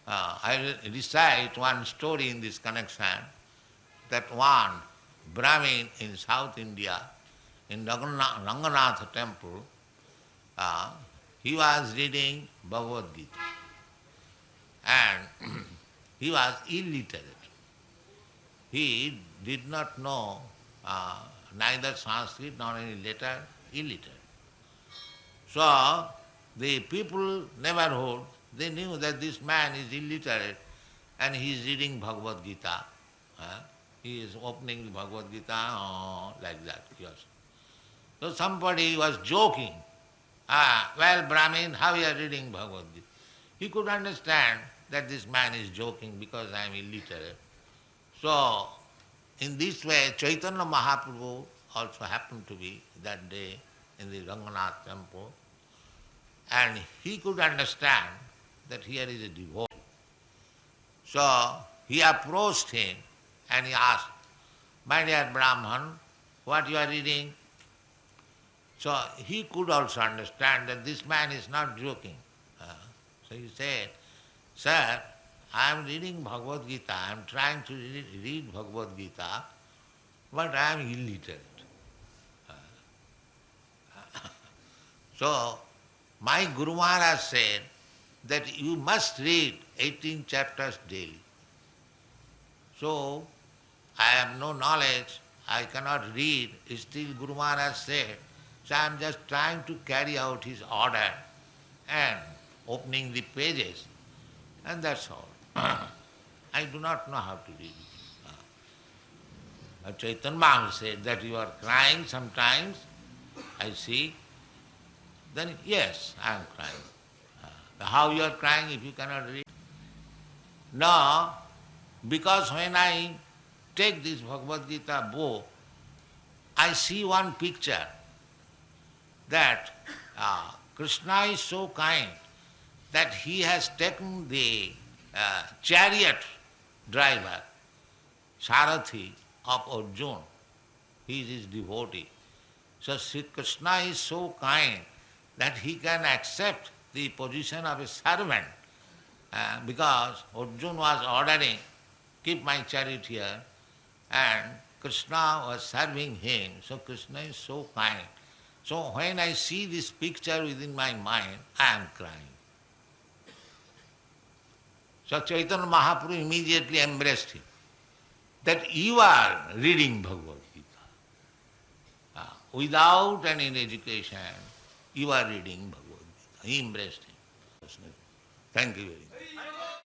I will recite one story in this connection, that one Brahmin in South India, in Ranganath temple, he was reading Bhagavad Gita and he was illiterate. He did not know neither Sanskrit nor any letter, illiterate. So the people neighborhood, they knew that this man is illiterate and he is reading Bhagavad Gita. He is opening the Bhagavad Gita like that. Yes. So somebody was joking. Well, Brahmin, how you are reading Bhagavad Gita? He could understand that this man is joking because I am illiterate. So, in this way, Chaitanya Mahaprabhu also happened to be that day in the Ranganath temple, and he could understand that here is a devotee. So, he approached him and he asked, "My dear Brahman, what you are reading?" So, he could also understand that this man is not joking. So he said, "Sir, I am reading Bhagavad Gita, I am trying to read Bhagavad Gita, but I am illiterate. So, my Guru Maharaj said that you must read 18 chapters daily. So, I have no knowledge, I cannot read, still Guru Maharaj said, so I am just trying to carry out his order and opening the pages, and that's all. I do not know how to read it." Chaitanya Mahaprabhu said that you are crying sometimes, I see. Then yes, I am crying. How you are crying if you cannot read? No, because when I take this Bhagavad Gita book, I see one picture that Krishna is so kind that he has taken the chariot driver, Sarathi of Arjuna. He is his devotee. So Sri Krishna is so kind that he can accept the position of a servant because Arjuna was ordering, "Keep my chariot here," and Krishna was serving him. So Krishna is so kind. So when I see this picture within my mind, I am crying. So Chaitanya Mahaprabhu immediately embraced him, that you are reading Bhagavad Gita. Without any education, you are reading Bhagavad Gita. He embraced him. Thank you very much.